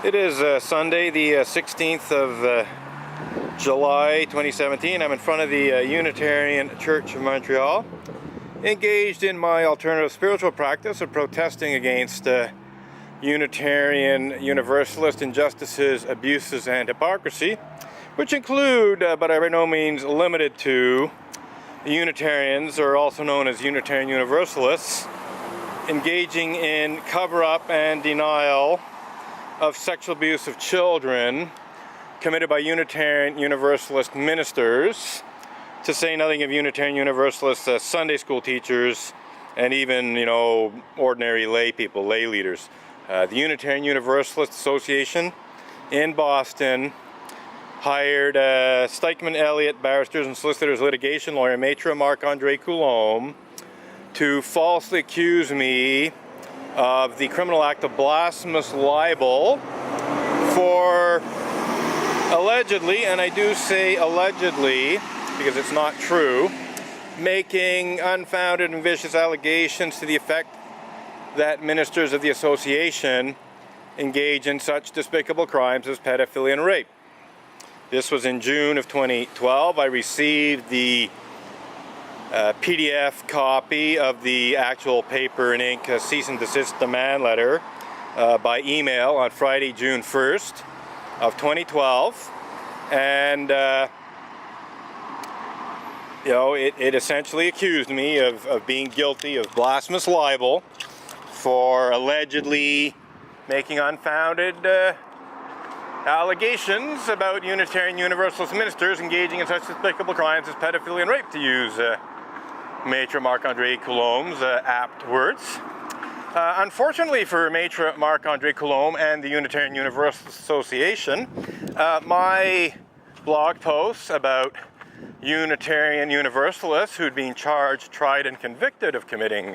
It is Sunday, the 16th of July 2017. I'm in front of the Unitarian Church of Montreal, engaged in my alternative spiritual practice of protesting against Unitarian Universalist injustices, abuses, and hypocrisy, which include, but are by no means limited to, Unitarians, or also known as Unitarian Universalists, engaging in cover-up and denial of sexual abuse of children committed by Unitarian Universalist ministers, to say nothing of Unitarian Universalist Sunday school teachers, and even, ordinary lay people, lay leaders. The Unitarian Universalist Association in Boston hired Stikeman Elliott barristers and solicitors litigation lawyer Maitre Marc-Andre Coulombe to falsely accuse me of the criminal act of blasphemous libel for allegedly, and I do say allegedly because it's not true, making unfounded and vicious allegations to the effect that ministers of the association engage in such despicable crimes as pedophilia and rape. This was in June of 2012. I received the PDF copy of the actual paper and ink cease and desist demand letter by email on Friday, June 1st of 2012, and it essentially accused me of being guilty of blasphemous libel for allegedly making unfounded allegations about Unitarian Universalist ministers engaging in such despicable crimes as pedophilia and rape, to use Maitre Marc-Andre Coulombe's apt words. Unfortunately for Maitre Marc-Andre Coulombe and the Unitarian Universalist Association, my blog posts about Unitarian Universalists who'd been charged, tried, and convicted of committing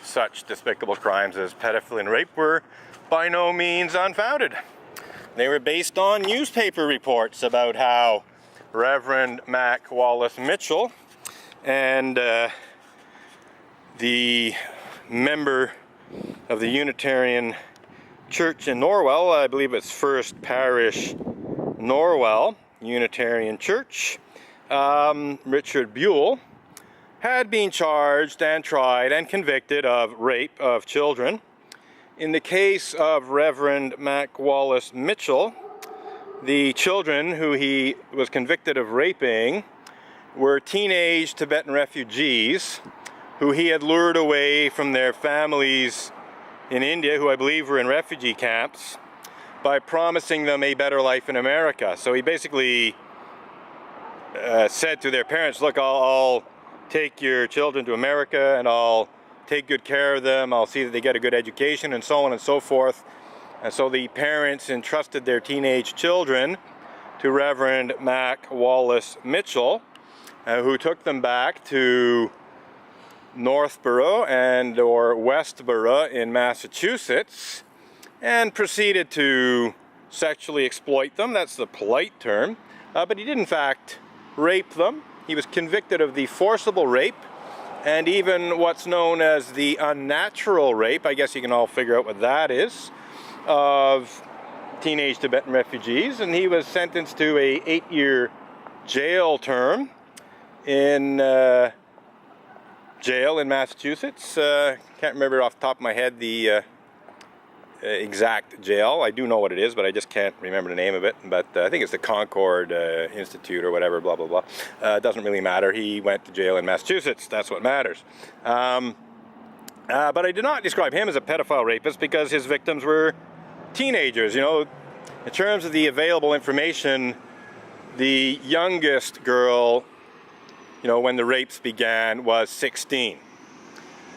such despicable crimes as pedophilia and rape were by no means unfounded. They were based on newspaper reports about how Reverend Mac Wallace Mitchell and the member of the Unitarian Church in Norwell, I believe it's First Parish Norwell Unitarian Church, Richard Buell, had been charged and tried and convicted of rape of children. In the case of Reverend Mac Wallace Mitchell, the children who he was convicted of raping were teenage Tibetan refugees who he had lured away from their families in India, who I believe were in refugee camps, by promising them a better life in America. So he basically said to their parents, look, I'll take your children to America and I'll take good care of them, I'll see that they get a good education, and so on and so forth. And so the parents entrusted their teenage children to Reverend Mac Wallace Mitchell, who took them back to Northborough or Westborough in Massachusetts and proceeded to sexually exploit them. That's the polite term. But he did in fact rape them. He was convicted of the forcible rape and even what's known as the unnatural rape, I guess you can all figure out what that is, of teenage Tibetan refugees. And he was sentenced to a 8-year jail term in jail in Massachusetts. Can't remember off the top of my head the exact jail. I do know what it is, but I just can't remember the name of it. But I think it's the Concord Institute or whatever, blah, blah, blah. It doesn't really matter. He went to jail in Massachusetts. That's what matters. But I did not describe him as a pedophile rapist because his victims were teenagers. In terms of the available information, the youngest girl, when the rapes began, was 16.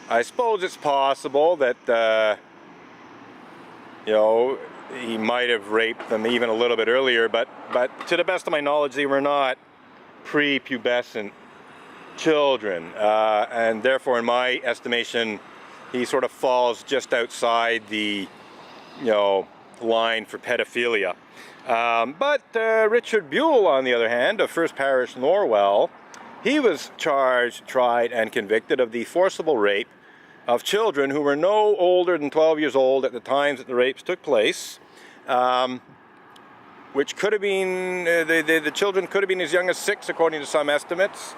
I suppose it's possible that he might have raped them even a little bit earlier, but to the best of my knowledge, they were not prepubescent children, and therefore, in my estimation, he sort of falls just outside the, line for pedophilia. But Richard Buell, on the other hand, of First Parish Norwell, he was charged, tried, and convicted of the forcible rape of children who were no older than 12 years old at the times that the rapes took place, which could have been, the children could have been as young as 6, according to some estimates,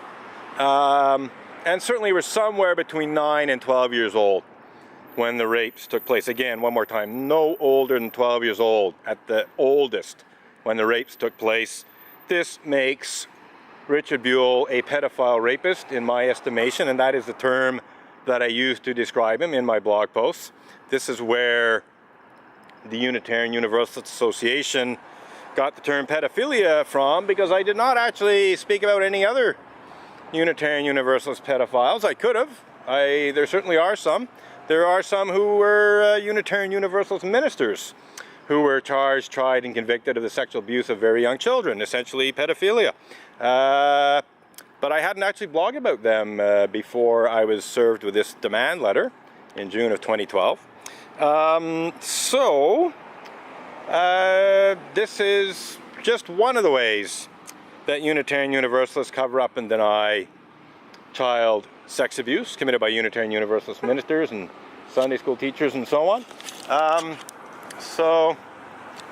and certainly were somewhere between 9 and 12 years old when the rapes took place. Again, one more time, no older than 12 years old at the oldest when the rapes took place. This makes Richard Buell a pedophile rapist, in my estimation, and that is the term that I use to describe him in my blog posts. This is where the Unitarian Universalist Association got the term pedophilia from, because I did not actually speak about any other Unitarian Universalist pedophiles. I could have. There certainly are some. There are some who were Unitarian Universalist ministers who were charged, tried, and convicted of the sexual abuse of very young children, essentially pedophilia. But I hadn't actually blogged about them before I was served with this demand letter in June of 2012. This is just one of the ways that Unitarian Universalists cover up and deny child sex abuse committed by Unitarian Universalist ministers and Sunday school teachers and so on. So,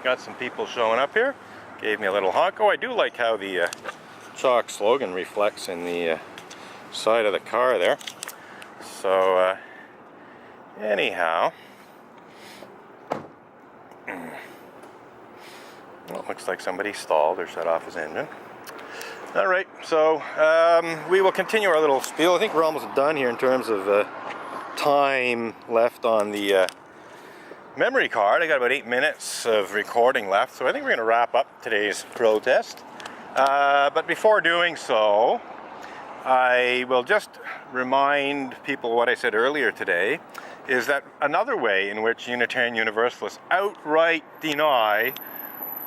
got some people showing up here. Gave me a little honk. Oh, I do like how the chalk slogan reflects in the side of the car there. So, anyhow. Well, it looks like somebody stalled or shut off his engine. Alright, so we will continue our little spiel. I think we're almost done here in terms of time left on the memory card. I got about 8 minutes of recording left, so I think we're going to wrap up today's protest. But before doing so, I will just remind people what I said earlier today, is that another way in which Unitarian Universalists outright deny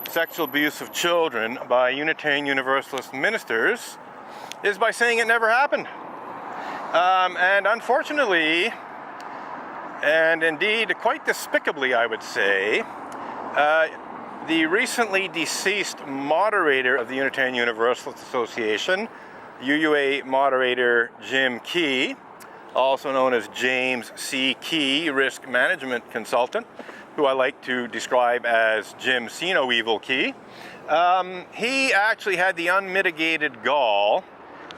sexual abuse of children by Unitarian Universalist ministers is by saying it never happened. And unfortunately, and indeed quite despicably, I would say, the recently deceased moderator of the Unitarian Universalist Association, UUA moderator Jim Key, also known as James C. Key, risk management consultant, who I like to describe as Jim See No Evil Key. He actually had the unmitigated gall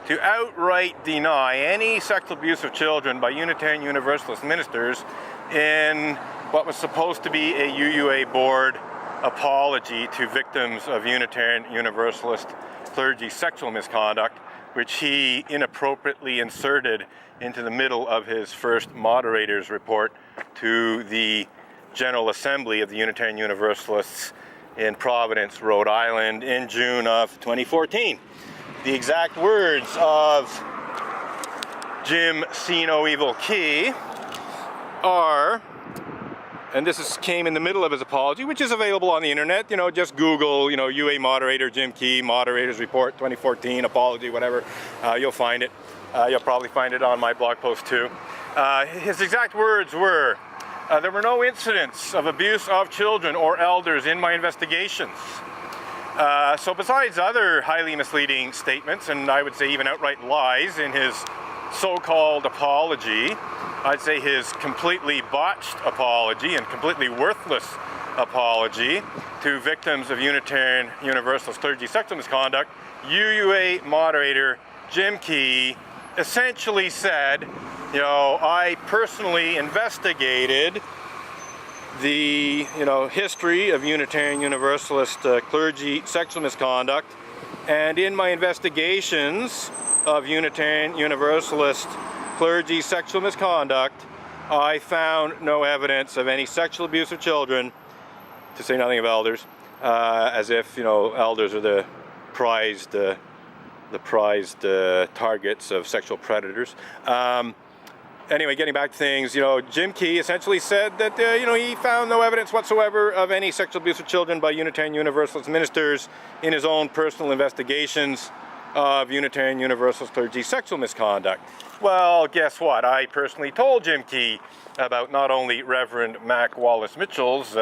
to outright deny any sexual abuse of children by Unitarian Universalist ministers in what was supposed to be a UUA board apology to victims of Unitarian Universalist clergy sexual misconduct, which he inappropriately inserted into the middle of his first moderator's report to the General Assembly of the Unitarian Universalists in Providence, Rhode Island in June of 2014. The exact words of Jim See No Evil Key are, and came in the middle of his apology, which is available on the internet. Just Google, UA moderator Jim Key, moderator's report 2014, apology, whatever. You'll find it. You'll probably find it on my blog post too. His exact words were, there were no incidents of abuse of children or elders in my investigations. So besides other highly misleading statements, and I would say even outright lies in his so-called apology, I'd say his completely botched apology and completely worthless apology to victims of Unitarian Universalist clergy sexual misconduct, UUA moderator Jim Key essentially said, I personally investigated the, history of Unitarian Universalist clergy sexual misconduct, and in my investigations of Unitarian Universalist clergy sexual misconduct, I found no evidence of any sexual abuse of children, to say nothing of elders, as if, elders are the prized targets of sexual predators. Anyway, getting back to things, Jim Key essentially said that, he found no evidence whatsoever of any sexual abuse of children by Unitarian Universalist ministers in his own personal investigations of Unitarian Universalist clergy sexual misconduct. Well, guess what? I personally told Jim Key about not only Reverend Mac Wallace Mitchell's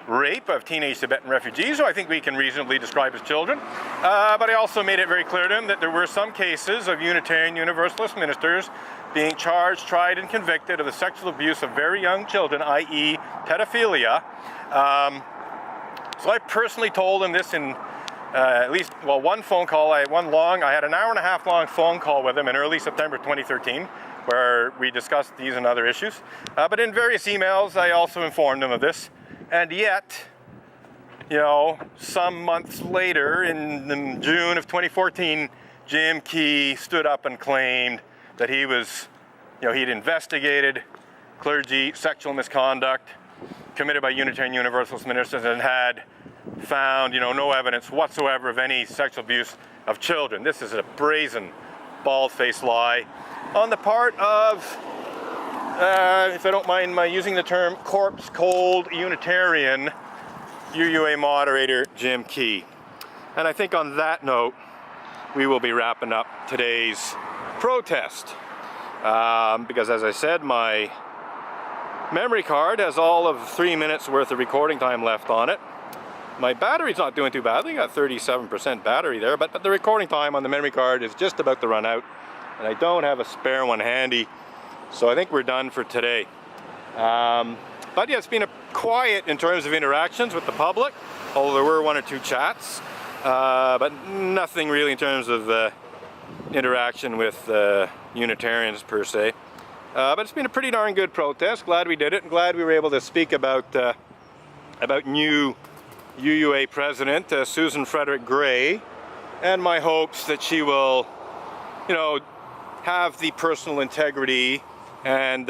rape of teenage Tibetan refugees, who I think we can reasonably describe as children, but I also made it very clear to him that there were some cases of Unitarian Universalist ministers being charged, tried, and convicted of the sexual abuse of very young children, i.e. pedophilia, So I personally told him this in at least, well, one phone call. I had an hour and a half long phone call with him in early September 2013, where we discussed these and other issues. But in various emails, I also informed him of this. And yet, you know, some months later, in June of 2014, Jim Key stood up and claimed that he was, you know, he'd investigated clergy sexual misconduct committed by Unitarian Universalist ministers and had found, you know, no evidence whatsoever of any sexual abuse of children. This is a brazen, bald-faced lie on the part of, if I don't mind my using the term, corpse-cold Unitarian UUA moderator Jim Key. And I think on that note, we will be wrapping up today's protest. Because as I said, my memory card has all of 3 minutes worth of recording time left on it. My battery's not doing too badly, got 37% battery there, but the recording time on the memory card is just about to run out, and I don't have a spare one handy, so I think we're done for today. But yeah, it's been quiet in terms of interactions with the public, although there were 1 or 2 chats, but nothing really in terms of interaction with Unitarians per se. But it's been a pretty darn good protest. Glad we did it, and glad we were able to speak about new UUA president Susan Frederick Gray, and my hopes that she will, you know, have the personal integrity and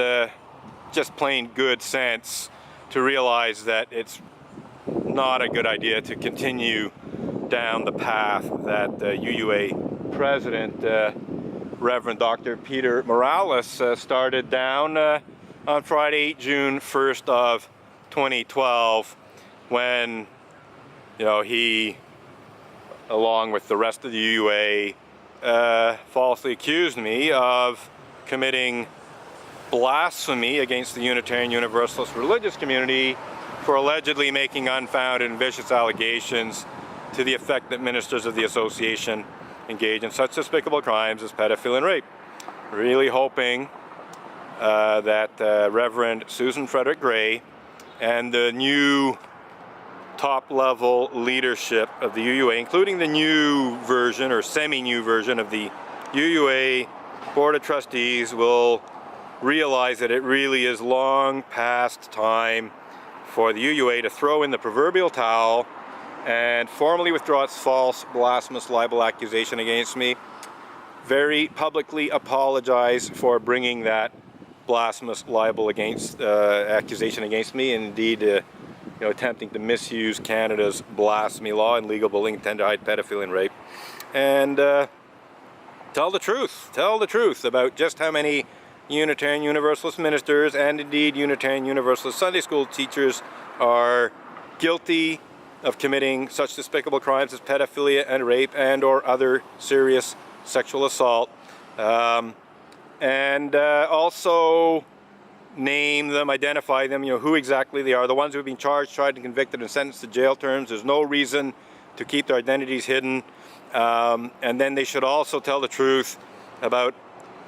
just plain good sense to realize that it's not a good idea to continue down the path that UUA president Reverend Dr. Peter Morales started down on Friday, June 1st of 2012, when, you know, he, along with the rest of the UUA, falsely accused me of committing blasphemy against the Unitarian Universalist religious community for allegedly making unfounded and vicious allegations to the effect that ministers of the association engage in such despicable crimes as pedophilia and rape. Really hoping that Reverend Susan Frederick Gray and the new top-level leadership of the UUA, including the new version or semi-new version of the UUA Board of Trustees, will realize that it really is long past time for the UUA to throw in the proverbial towel and formally withdraw its false, blasphemous libel accusation against me. Very publicly apologize for bringing that blasphemous libel accusation against me, and indeed, you know, attempting to misuse Canada's blasphemy law and legal bullying, intended to hide pedophilia and rape, and tell the truth about just how many Unitarian Universalist ministers and indeed Unitarian Universalist Sunday school teachers are guilty of committing such despicable crimes as pedophilia and rape and or other serious sexual assault, and also name them, identify them, you know, who exactly they are, the ones who have been charged, tried and convicted and sentenced to jail terms. There's no reason to keep their identities hidden, and then they should also tell the truth about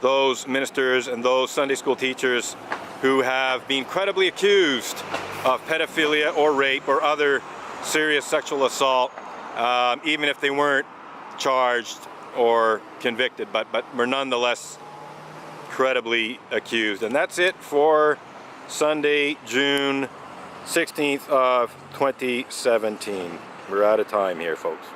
those ministers and those Sunday school teachers who have been credibly accused of pedophilia or rape or other serious sexual assault, even if they weren't charged or convicted, but were nonetheless credibly accused. And that's it for Sunday, June 16th of 2017. We're out of time here, folks.